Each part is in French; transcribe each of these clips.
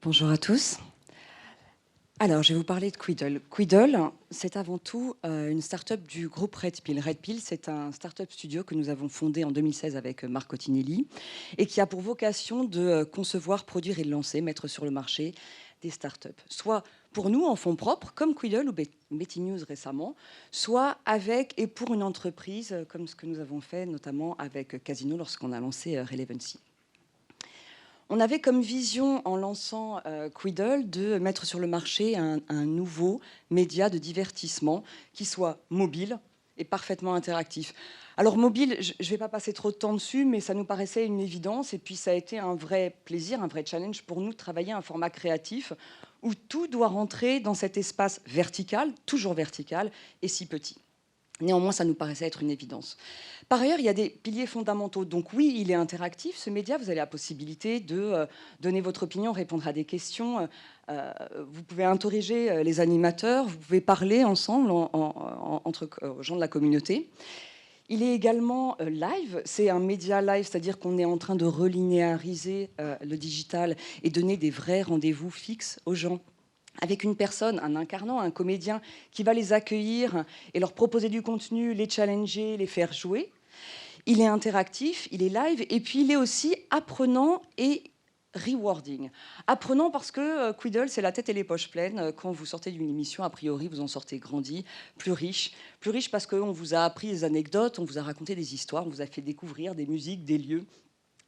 Bonjour à tous. Alors, je vais vous parler de Quiddle. Quiddle, c'est avant tout une start-up du groupe Red Pill. Red Pill, c'est un start-up studio que nous avons fondé en 2016 avec Marc Cottinelli et qui a pour vocation de concevoir, produire et de lancer, mettre sur le marché des start-up. Soit pour nous en fonds propres, comme Quiddle ou Betty News récemment, soit avec et pour une entreprise, comme ce que nous avons fait notamment avec Casino lorsqu'on a lancé Relevancy. On avait comme vision, en lançant Quiddle, de mettre sur le marché un nouveau média de divertissement qui soit mobile et parfaitement interactif. Alors mobile, je ne vais pas passer trop de temps dessus, mais ça nous paraissait une évidence. Et puis ça a été un vrai plaisir, un vrai challenge pour nous de travailler un format créatif où tout doit rentrer dans cet espace vertical, toujours vertical, et si petit. Néanmoins, ça nous paraissait être une évidence. Par ailleurs, il y a des piliers fondamentaux. Donc oui, il est interactif, ce média. Vous avez la possibilité de donner votre opinion, répondre à des questions. Vous pouvez interroger les animateurs, vous pouvez parler ensemble entre gens de la communauté. Il est également live. C'est un média live, c'est-à-dire qu'on est en train de relinéariser le digital et donner des vrais rendez-vous fixes aux gens, avec une personne, un incarnant, un comédien qui va les accueillir et leur proposer du contenu, les challenger, les faire jouer. Il est interactif, il est live, et puis il est aussi apprenant et rewarding. Apprenant parce que Quiddle, c'est la tête et les poches pleines. Quand vous sortez d'une émission, a priori, vous en sortez grandi, plus riche. Plus riche parce qu'on vous a appris des anecdotes, on vous a raconté des histoires, on vous a fait découvrir des musiques, des lieux,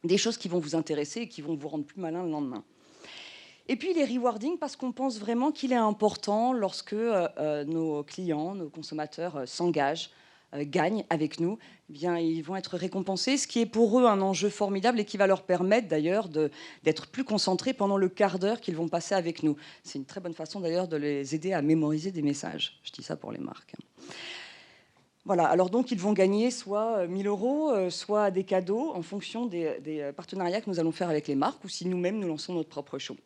des choses qui vont vous intéresser et qui vont vous rendre plus malin le lendemain. Et puis, il est rewarding parce qu'on pense vraiment qu'il est important lorsque nos clients, nos consommateurs s'engagent, gagnent avec nous. Eh bien, ils vont être récompensés, ce qui est pour eux un enjeu formidable et qui va leur permettre d'ailleurs d'être plus concentrés pendant le quart d'heure qu'ils vont passer avec nous. C'est une très bonne façon d'ailleurs de les aider à mémoriser des messages. Je dis ça pour les marques. Voilà, alors donc ils vont gagner soit 1 000 €, soit des cadeaux en fonction des partenariats que nous allons faire avec les marques ou si nous-mêmes nous lançons notre propre show.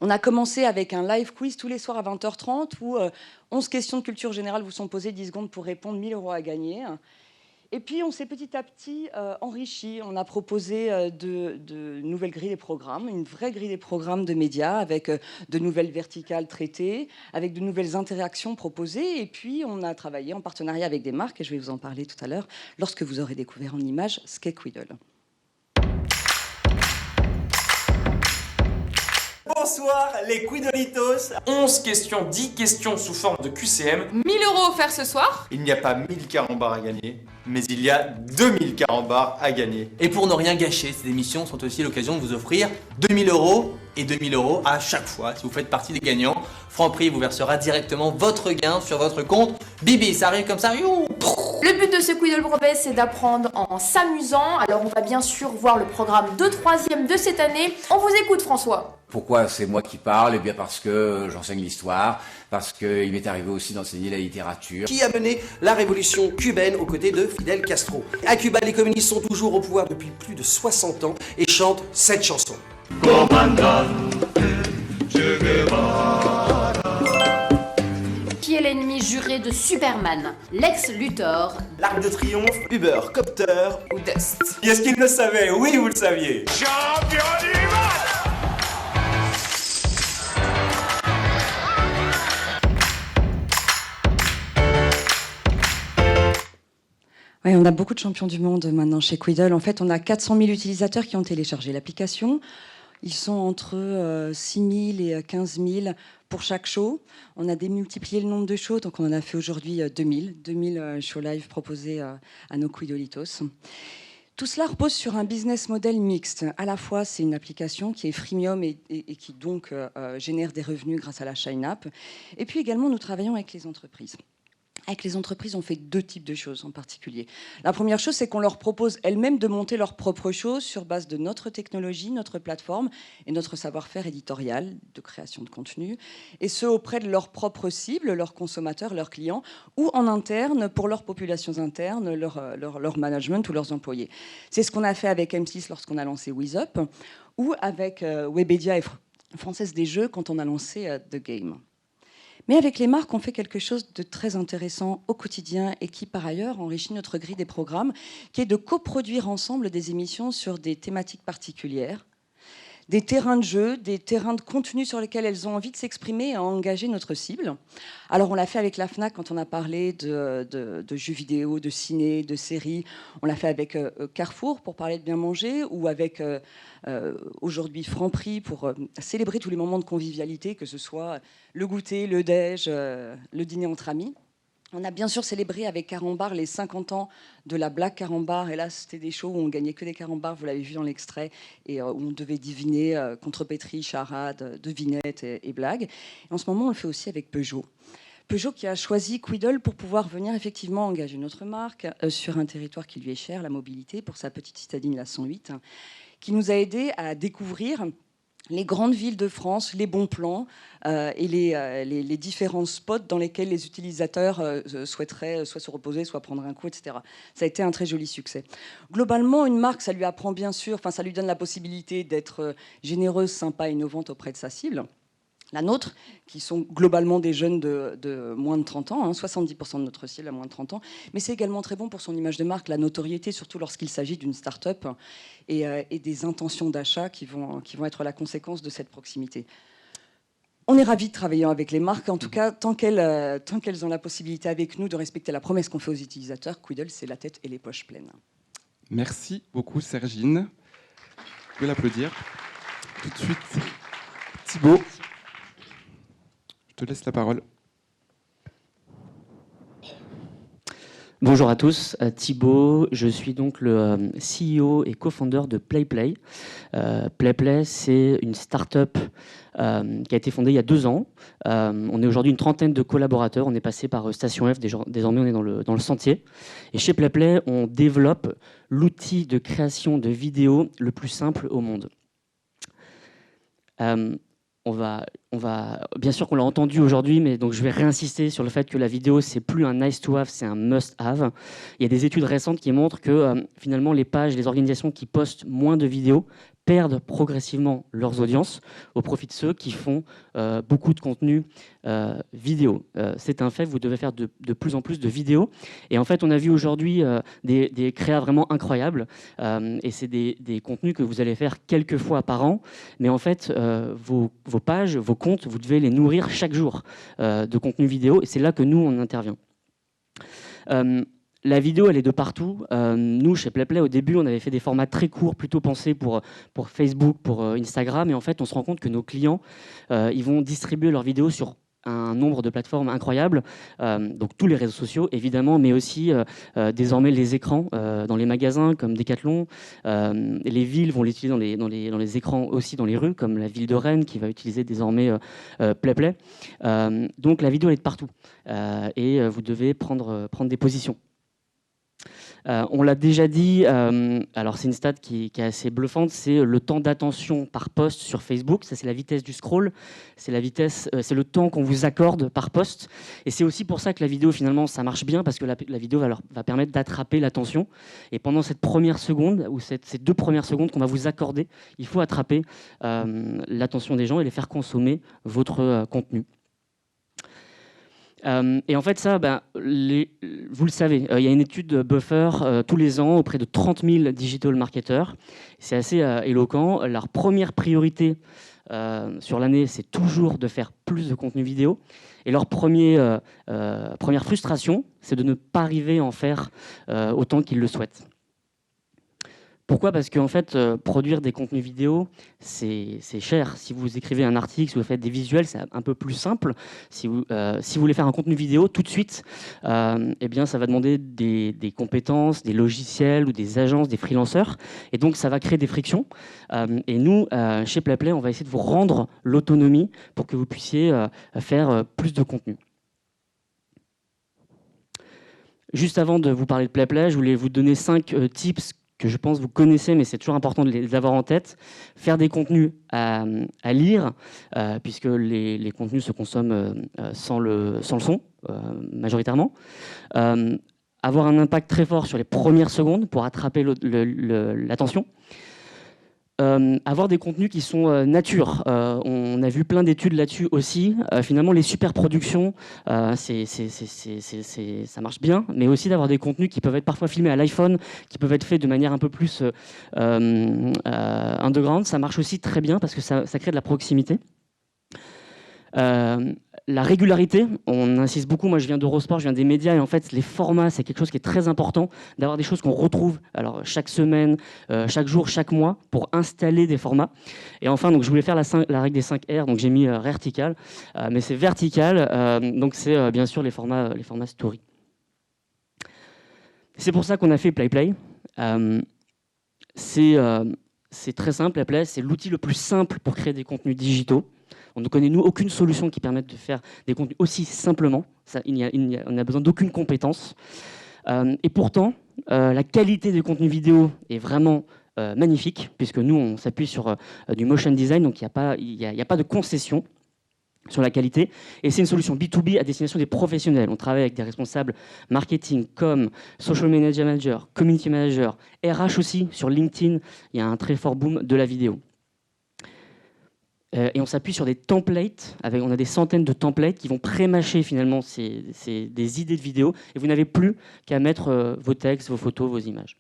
On a commencé avec un live quiz tous les soirs à 20h30 où 11 questions de culture générale vous sont posées, 10 secondes pour répondre, 1 000 € à gagner. Et puis on s'est petit à petit enrichi. On a proposé de nouvelles grilles des programmes, une vraie grille des programmes de médias avec de nouvelles verticales traitées, avec de nouvelles interactions proposées. Et puis on a travaillé en partenariat avec des marques, et je vais vous en parler tout à l'heure, lorsque vous aurez découvert en images ce qu'est Quiddle. Bonsoir les Quiddolitos. 11 questions, 10 questions sous forme de QCM. 1 000 € offerts ce soir. Il n'y a pas 1000 carambars à gagner, mais il y a 2000 carambars à gagner. Et pour ne rien gâcher, ces émissions sont aussi l'occasion de vous offrir 2 000 € et 2 000 € à chaque fois si vous faites partie des gagnants. Franprix vous versera directement votre gain sur votre compte. Bibi, ça arrive comme ça. You. Le but de ce Quiddle brevet, c'est d'apprendre en s'amusant. Alors on va bien sûr voir le programme de 3e de cette année. On vous écoute François. Pourquoi c'est moi qui parle? Eh bien parce que j'enseigne l'histoire, parce qu'il m'est arrivé aussi d'enseigner la littérature. Qui a mené la révolution cubaine aux côtés de Fidel Castro. À Cuba, les communistes sont toujours au pouvoir depuis plus de 60 ans et chantent cette chanson. Qui est l'ennemi juré de Superman? Lex Luthor, L'Arc de Triomphe, Uber, Copter Ou Dust. Est-ce qu'il le savait? Oui, vous le saviez. Oui, on a beaucoup de champions du monde maintenant chez Quiddle. En fait, on a 400 000 utilisateurs qui ont téléchargé l'application. Ils sont entre 6 000 et 15 000 pour chaque show. On a démultiplié le nombre de shows, donc on en a fait aujourd'hui 2000 shows live proposés à nos Quiddolitos. Tout cela repose sur un business model mixte. À la fois, c'est une application qui est freemium et qui donc génère des revenus grâce à la Shine-App. Et puis également, nous travaillons avec les entreprises. Avec les entreprises, on fait 2 types de choses en particulier. La première chose, c'est qu'on leur propose elles-mêmes de monter leurs propres choses sur base de notre technologie, notre plateforme et notre savoir-faire éditorial de création de contenu, et ce auprès de leurs propres cibles, leurs consommateurs, leurs clients, ou en interne pour leurs populations internes, leur management ou leurs employés. C'est ce qu'on a fait avec M6 lorsqu'on a lancé WizUp, ou avec Webedia et Française des Jeux quand on a lancé The Game. Mais avec les marques, on fait quelque chose de très intéressant au quotidien et qui, par ailleurs, enrichit notre grille des programmes, qui est de coproduire ensemble des émissions sur des thématiques particulières, des terrains de jeu, des terrains de contenu sur lesquels elles ont envie de s'exprimer et à engager notre cible. Alors on l'a fait avec la FNAC quand on a parlé de jeux vidéo, de ciné, de séries. On l'a fait avec Carrefour pour parler de bien manger, ou avec aujourd'hui Franprix pour célébrer tous les moments de convivialité, que ce soit le goûter, le déj, le dîner entre amis. On a bien sûr célébré avec Carambar les 50 ans de la blague Carambar. Et là, c'était des shows où on gagnait que des Carambars, vous l'avez vu dans l'extrait, et où on devait deviner contrepétrie, charade, devinette et blague. Et en ce moment, on le fait aussi avec Peugeot. Peugeot qui a choisi Quidel pour pouvoir venir effectivement engager notre marque sur un territoire qui lui est cher, la mobilité, pour sa petite citadine, la 108, qui nous a aidés à découvrir les grandes villes de France, les bons plans et les différents spots dans lesquels les utilisateurs souhaiteraient soit se reposer, soit prendre un coup, etc. Ça a été un très joli succès. Globalement, une marque, ça lui apprend bien sûr, ça lui donne la possibilité d'être généreuse, sympa, innovante auprès de sa cible. La nôtre, qui sont globalement des jeunes de moins de 30 ans, 70% de notre cible à moins de 30 ans, mais c'est également très bon pour son image de marque, la notoriété, surtout lorsqu'il s'agit d'une start-up et des intentions d'achat qui vont être la conséquence de cette proximité. On est ravis de travailler avec les marques, en tout cas, tant qu'elles ont la possibilité avec nous de respecter la promesse qu'on fait aux utilisateurs. Quidel, c'est la tête et les poches pleines. Merci beaucoup, Sergine. Vous pouvez l'applaudir. Tout de suite, Thibaut. Je te laisse la parole. Bonjour à tous, Thibaut, je suis donc le CEO et co-founder de PlayPlay. PlayPlay, c'est une start-up qui a été fondée il y a 2 ans. On est aujourd'hui une trentaine de collaborateurs, on est passé par Station F, désormais on est dans le Sentier. Et chez PlayPlay, on développe l'outil de création de vidéos le plus simple au monde. On va, bien sûr qu'on l'a entendu aujourd'hui, mais donc je vais réinsister sur le fait que la vidéo, c'est plus un nice to have, c'est un must have. Il y a des études récentes qui montrent que finalement les pages, les organisations qui postent moins de vidéos perdent progressivement leurs audiences au profit de ceux qui font beaucoup de contenu vidéo. C'est un fait, vous devez faire de plus en plus de vidéos. Et en fait, on a vu aujourd'hui des créas vraiment incroyables. Et c'est des contenus que vous allez faire quelques fois par an. Mais en fait, vos pages, vos comptes, vous devez les nourrir chaque jour de contenu vidéo. Et c'est là que nous, on intervient. La vidéo, elle est de partout. Nous, chez PlayPlay, au début, on avait fait des formats très courts, plutôt pensés pour Facebook, pour Instagram. Et en fait, on se rend compte que nos clients, ils vont distribuer leurs vidéos sur un nombre de plateformes incroyables. Donc tous les réseaux sociaux, évidemment, mais aussi désormais les écrans dans les magasins, comme Decathlon. Les villes vont l'utiliser dans les écrans aussi dans les rues, comme la ville de Rennes, qui va utiliser désormais PlayPlay. Donc la vidéo, elle est de partout. Et vous devez prendre des positions. On l'a déjà dit, alors c'est une stat qui est assez bluffante, c'est le temps d'attention par post sur Facebook. Ça, c'est la vitesse du scroll, c'est le temps qu'on vous accorde par post. Et c'est aussi pour ça que la vidéo, finalement, ça marche bien, parce que la vidéo va permettre d'attraper l'attention. Et pendant cette première seconde, ou ces 2 premières secondes qu'on va vous accorder, il faut attraper l'attention des gens et les faire consommer votre contenu. Et en fait, ça, vous le savez, il y a une étude de Buffer tous les ans auprès de 30 000 digital marketeurs. C'est assez éloquent. Leur première priorité sur l'année, c'est toujours de faire plus de contenu vidéo. Et leur première frustration, c'est de ne pas arriver à en faire autant qu'ils le souhaitent. Pourquoi ? Parce qu'en fait, produire des contenus vidéo, c'est cher. Si vous écrivez un article, si vous faites des visuels, c'est un peu plus simple. Si vous voulez faire un contenu vidéo tout de suite, eh bien, ça va demander des compétences, des logiciels ou des agences, des freelanceurs. Et donc, ça va créer des frictions. Et nous, chez PlayPlay, on va essayer de vous rendre l'autonomie pour que vous puissiez faire plus de contenu. Juste avant de vous parler de PlayPlay, je voulais vous donner 5 tips que je pense vous connaissez, mais c'est toujours important de les avoir en tête. Faire des contenus à lire, puisque les contenus se consomment sans le son, majoritairement. Avoir un impact très fort sur les premières secondes pour attraper l'attention. Avoir des contenus qui sont nature. On a vu plein d'études là-dessus aussi. Finalement, les superproductions, ça marche bien, mais aussi d'avoir des contenus qui peuvent être parfois filmés à l'iPhone, qui peuvent être faits de manière un peu plus underground, ça marche aussi très bien parce que ça crée de la proximité. La régularité, on insiste beaucoup. Moi, je viens d'Eurosport, je viens des médias, et en fait, les formats, c'est quelque chose qui est très important, d'avoir des choses qu'on retrouve alors, chaque semaine, chaque jour, chaque mois, pour installer des formats. Et enfin, donc, je voulais faire la règle des 5 R, donc j'ai mis vertical, mais c'est vertical, donc c'est bien sûr les formats story. C'est pour ça qu'on a fait PlayPlay. C'est très simple, PlayPlay, c'est l'outil le plus simple pour créer des contenus digitaux. On ne connaît, nous, aucune solution qui permette de faire des contenus aussi simplement. On n'a besoin d'aucune compétence. Et pourtant, la qualité des contenus vidéo est vraiment magnifique, puisque nous, on s'appuie sur du motion design, donc il n'y a pas de concession sur la qualité. Et c'est une solution B2B à destination des professionnels. On travaille avec des responsables marketing, com, social media manager, community manager, RH aussi. Sur LinkedIn, il y a un très fort boom de la vidéo. Et on s'appuie sur des templates, on a des centaines de templates qui vont pré-mâcher finalement des idées de vidéos, et vous n'avez plus qu'à mettre vos textes, vos photos, vos images.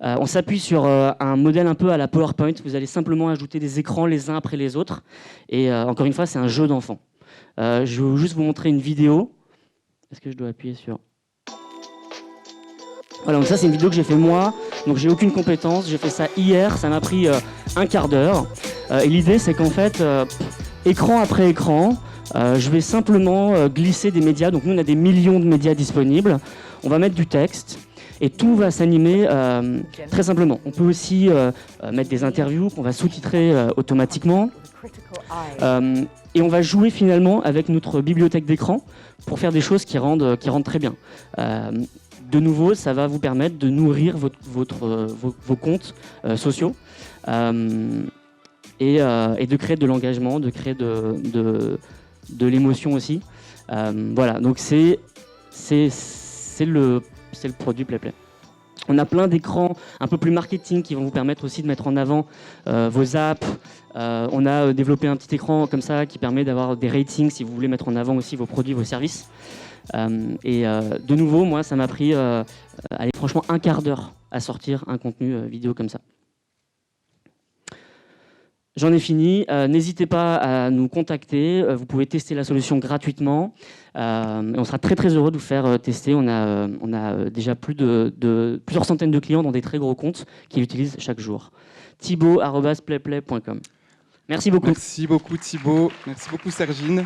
On s'appuie sur un modèle un peu à la PowerPoint. Vous allez simplement ajouter des écrans les uns après les autres, et encore une fois, c'est un jeu d'enfant. Je vais juste vous montrer une vidéo. Est-ce que je dois appuyer sur... Voilà, donc ça c'est une vidéo que j'ai fait moi, donc j'ai aucune compétence, j'ai fait ça hier, ça m'a pris un quart d'heure. Et l'idée c'est qu'en fait, écran après écran, je vais simplement glisser des médias. Donc nous on a des millions de médias disponibles, on va mettre du texte et tout va s'animer très simplement. On peut aussi mettre des interviews qu'on va sous-titrer automatiquement. Et on va jouer finalement avec notre bibliothèque d'écran pour faire des choses qui rendent très bien. De nouveau, ça va vous permettre de nourrir vos comptes sociaux et de créer de l'engagement, de créer de l'émotion aussi. Voilà, donc c'est le produit PlayPlay. On a plein d'écrans un peu plus marketing qui vont vous permettre aussi de mettre en avant vos apps. On a développé un petit écran comme ça qui permet d'avoir des ratings si vous voulez mettre en avant aussi vos produits, vos services. De nouveau, moi, ça m'a pris franchement un quart d'heure à sortir un contenu vidéo comme ça. J'en ai fini. N'hésitez pas à nous contacter. Vous pouvez tester la solution gratuitement. On sera très très heureux de vous faire tester. On a déjà plusieurs centaines de clients dans des très gros comptes qui l'utilisent chaque jour. Thibaut@playplay.com. Merci beaucoup. Merci beaucoup Thibaut. Merci beaucoup Sergine.